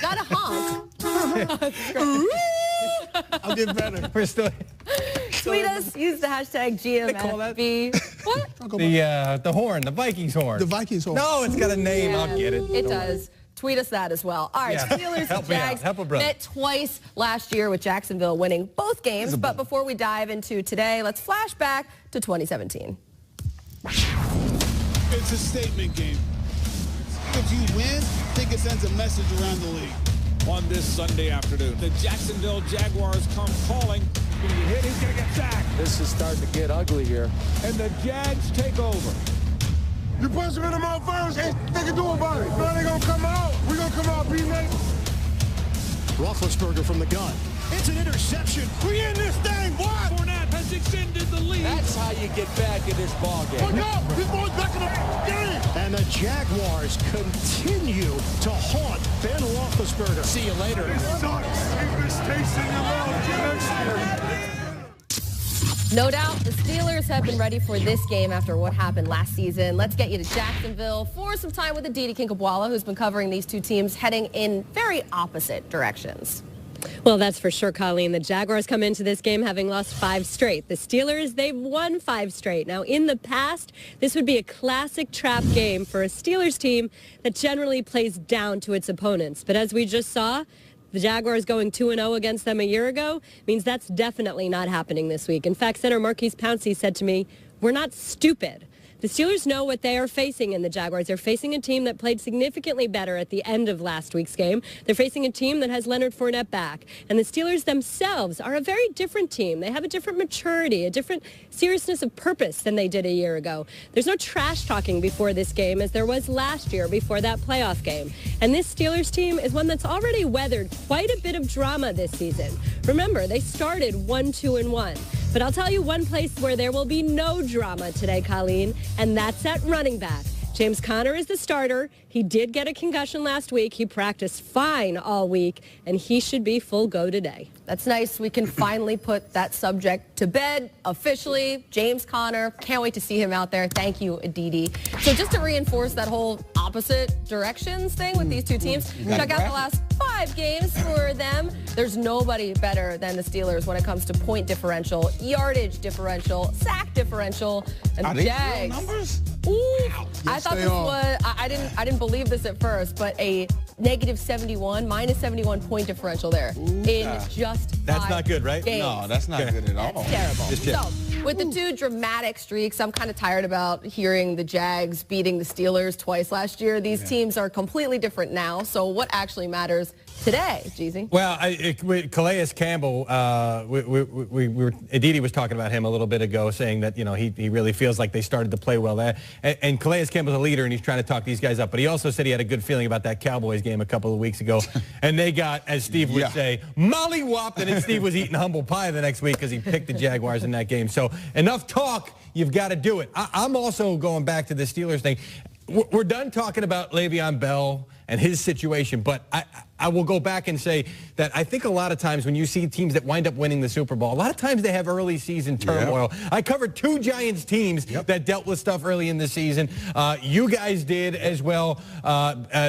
Got a honk. I'll get better. We're still. Tweet us. Use the hashtag GMFB. What? The horn, the Vikings horn. The Vikings horn. No, it's got a name. Yeah, I'll get it. It does. Tweet us that as well. All right, Yeah. Steelers and Jags met twice last year with Jacksonville winning both games. But before we dive into today, let's flash back to 2017. It's a statement game. If you win, I think it sends a message around the league. On this Sunday afternoon, the Jacksonville Jaguars come calling. He's going to get hit, he's going to get sacked. This is starting to get ugly here. And the Jags take over. You punch him in the mouth first, ain't they can do about it. Now they gonna come out. We gonna come out, B-Nate. Roethlisberger from the gun. It's an interception. We in this thing, what? Fournette has extended the lead. That's how you get back in this ball game. Look up, this boy's back in the game. And the Jaguars continue to haunt Ben Roethlisberger. See you later. It sucks. Keep this taste in your mouth. No doubt, the Steelers have been ready for this game after what happened last season. Let's get you to Jacksonville for some time with Aditi Kinkhabwala, who's been covering these two teams heading in very opposite directions. Well, that's for sure, Colleen. The Jaguars come into this game having lost 5 straight. The Steelers, they've won 5 straight. Now, in the past, this would be a classic trap game for a Steelers team that generally plays down to its opponents. But as we just saw, the Jaguars going 2-0 against them a year ago means that's definitely not happening this week. In fact, Center Marquise Pouncey said to me, "We're not stupid." The Steelers know what they are facing in the Jaguars. They're facing a team that played significantly better at the end of last week's game. They're facing a team that has Leonard Fournette back. And the Steelers themselves are a very different team. They have a different maturity, a different seriousness of purpose than they did a year ago. There's no trash talking before this game as there was last year before that playoff game. And this Steelers team is one that's already weathered quite a bit of drama this season. Remember, they started 1-2-1. But I'll tell you one place where there will be no drama today, Colleen, and that's at running back. James Conner is the starter. He did get a concussion last week. He practiced fine all week, and he should be full go today. That's nice. We can finally put that subject to bed officially. James Conner, can't wait to see him out there. Thank you, Aditi. So just to reinforce that whole opposite directions thing with these two teams, check out the last 5 games for them. There's nobody better than the Steelers when it comes to point differential, yardage differential, sack differential, and the Jags. Numbers? Ooh, I thought this was, I didn't believe this at first, but a negative 71, minus 71 point differential there in just That's 5 not good, right? games. No, that's not good at all. That's terrible. So, with the 2 dramatic streaks, I'm kind of tired about hearing the Jags beating the Steelers twice last year. These teams are completely different now. So what actually matters today, Jeezy? Well, Calais Campbell, Aditi was talking about him a little bit ago, saying that, you know, he really feels like they started to play well there. And Calais Campbell's a leader, and he's trying to talk these guys up. But he also said he had a good feeling about that Cowboys game a couple of weeks ago. And they got, as Steve would say, molly-whopped, and then Steve was eating humble pie the next week because he picked the Jaguars in that game. So enough talk. You've got to do it. I'm also going back to the Steelers thing. We're done talking about Le'Veon Bell and his situation, but I will go back and say that I think a lot of times when you see teams that wind up winning the Super Bowl, a lot of times they have early season turmoil. Yep. I covered 2 Giants teams that dealt with stuff early in the season. You guys did as well.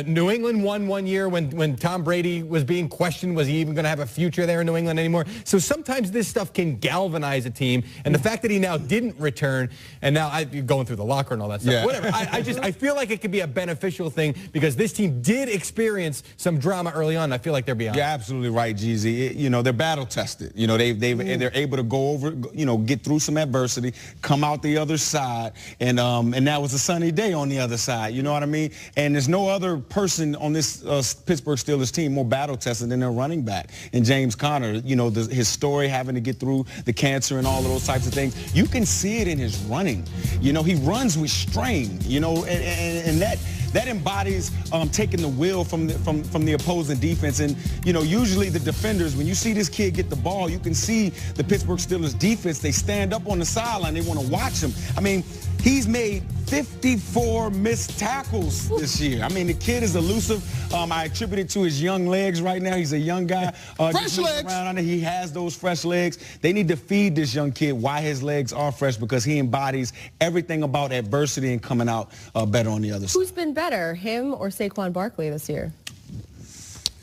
New England won one year when Tom Brady was being questioned. Was he even going to have a future there in New England anymore? So sometimes this stuff can galvanize a team. And the fact that he now didn't return, and now you're going through the locker and all that stuff, whatever. I feel like it could be a beneficial thing because this team did experience some drama early on. I feel like they're beyond. You're absolutely right, Jeezy. You know, they're battle tested. You know, they're able to go over, you know, get through some adversity, come out the other side, and now it's a sunny day on the other side. You know what I mean? And there's no other person on this Pittsburgh Steelers team more battle tested than their running back. And James Conner, you know, his story having to get through the cancer and all of those types of things, you can see it in his running. You know, he runs with strain. You know, and that embodies taking the wheel from the opposing defense. And, you know, usually the defenders, when you see this kid get the ball, you can see the Pittsburgh Steelers defense, they stand up on the sideline. They want to watch him. I mean, he's made 54 missed tackles this year. I mean, the kid is elusive. I attribute it to his young legs right now. He's a young guy. Fresh legs. He has those fresh legs. They need to feed this young kid why his legs are fresh, because he embodies everything about adversity and coming out better on the other side. Who's been better, him or Saquon Barkley this year?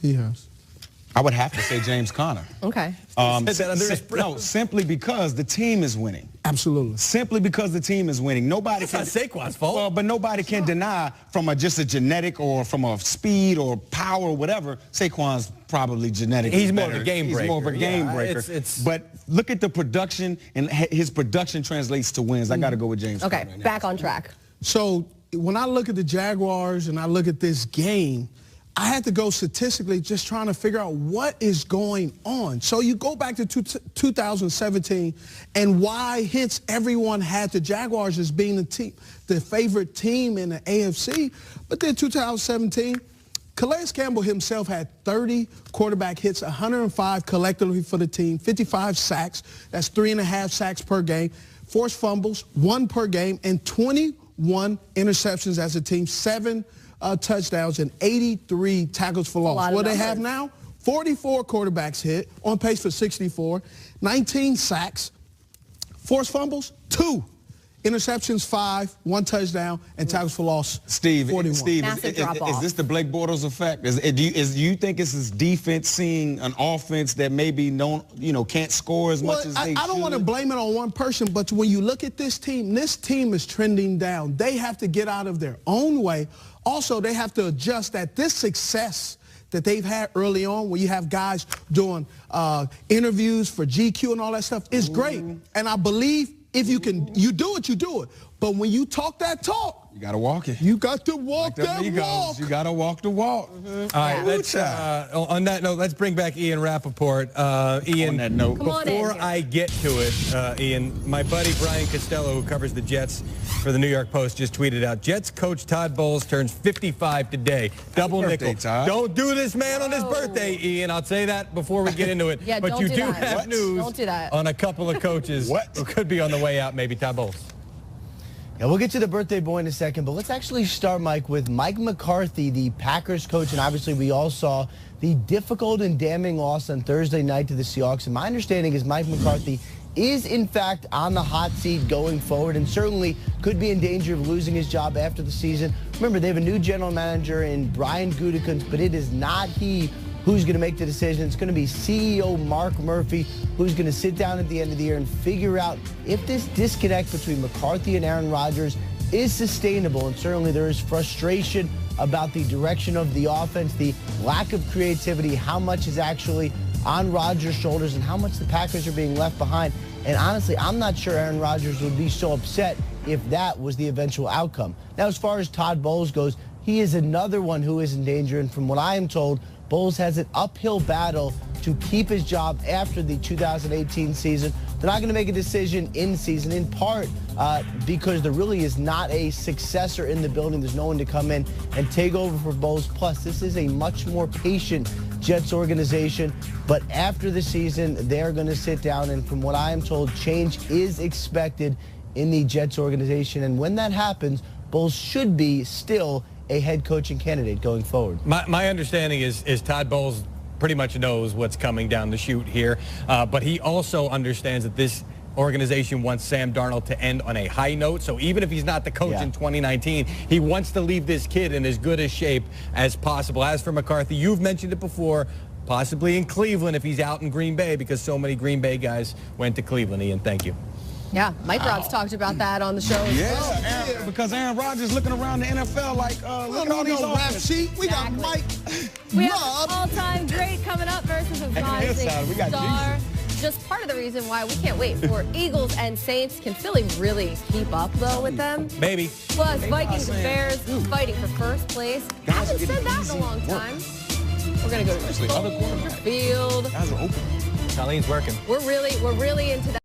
He has. I would have to say James Conner. Okay. No, simply because the team is winning. Absolutely. Simply because the team is winning. Nobody It's not Saquon's fault. Well, but nobody can deny from just a genetic or from a speed or power or whatever, Saquon's probably genetic. He's more of a game breaker. He's more of a game breaker. But look at the production, and his production translates to wins. I got to go with James Okay, Conner. back on track. So when I look at the Jaguars and I look at this game, I had to go statistically just trying to figure out what is going on. So you go back to 2017 and why, hence, everyone had the Jaguars as being the favorite team in the AFC. But then 2017, Calais Campbell himself had 30 quarterback hits, 105 collectively for the team, 55 sacks. That's 3.5 sacks per game, forced fumbles, 1 per game, and 21 interceptions as a team, 7 touchdowns and 83 tackles for loss. What they have now? 44 quarterbacks hit, on pace for 64, 19 sacks, forced fumbles, 2. Interceptions, 5, 1 touchdown, and tackles for loss, 41. Steve, is this the Blake Bortles effect? Do you think it's his defense seeing an offense that maybe can't score as much as they should? I don't want to blame it on one person, but when you look at this team is trending down. They have to get out of their own way. Also, they have to adjust that this success that they've had early on, where you have guys doing interviews for GQ and all that stuff, is great. And I believe if you do it, you do it. But when you talk that talk, you got to walk it. You got to walk that walk. You got to walk the walk. All right, let's, on that note, let's bring back Ian Rappaport. Ian, on that note, before I get to it, Ian, my buddy Brian Costello, who covers the Jets for the New York Post, just tweeted out, Jets coach Todd Bowles turns 55 today. Double nickel. Todd. Don't do this man on his birthday, Ian. I'll say that before we get into it. Yeah, but you do have what? news Don't do that. on a couple of coaches who could be on the way out, maybe Todd Bowles. Yeah, we'll get to the birthday boy in a second, but let's actually start, Mike, with Mike McCarthy, the Packers coach, and obviously we all saw the difficult and damning loss on Thursday night to the Seahawks. And my understanding is Mike McCarthy is, in fact, on the hot seat going forward and certainly could be in danger of losing his job after the season. Remember, they have a new general manager in Brian Gutekunst, but it is not he who's going to make the decision. It's going to be CEO Mark Murphy who's going to sit down at the end of the year and figure out if this disconnect between McCarthy and Aaron Rodgers is sustainable. And certainly there is frustration about the direction of the offense, the lack of creativity, how much is actually on Rodgers' shoulders and how much the Packers are being left behind. And honestly, I'm not sure Aaron Rodgers would be so upset if that was the eventual outcome. Now, as far as Todd Bowles goes, he is another one who is in danger. And from what I am told, Bowles has an uphill battle to keep his job after the 2018 season. They're not going to make a decision in season, in part because there really is not a successor in the building. There's no one to come in and take over for Bowles. Plus, this is a much more patient Jets organization. But after the season, they're going to sit down, and from what I am told, change is expected in the Jets organization. And when that happens, Bowles should be still a head coaching candidate going forward. My understanding is Todd Bowles pretty much knows what's coming down the chute here, but he also understands that this organization wants Sam Darnold to end on a high note. So even if he's not the coach in 2019, he wants to leave this kid in as good a shape as possible. As for McCarthy, you've mentioned it before, possibly in Cleveland if he's out in Green Bay, because so many Green Bay guys went to Cleveland. Ian, thank you. Yeah, Mike Rod's talked about that on the show as well. Because Aaron Rodgers looking around the NFL like, look at all these rap sheet. We got Mike. We have all-time great coming up versus a rising star. Just part of the reason why we can't wait for Eagles and Saints. Can Philly really keep up, though, with them? Maybe. Plus, Vikings and Bears fighting for first place. Haven't said that in a long time. We're going to go to the Field. Guys are open. Colleen's working. We're really into that.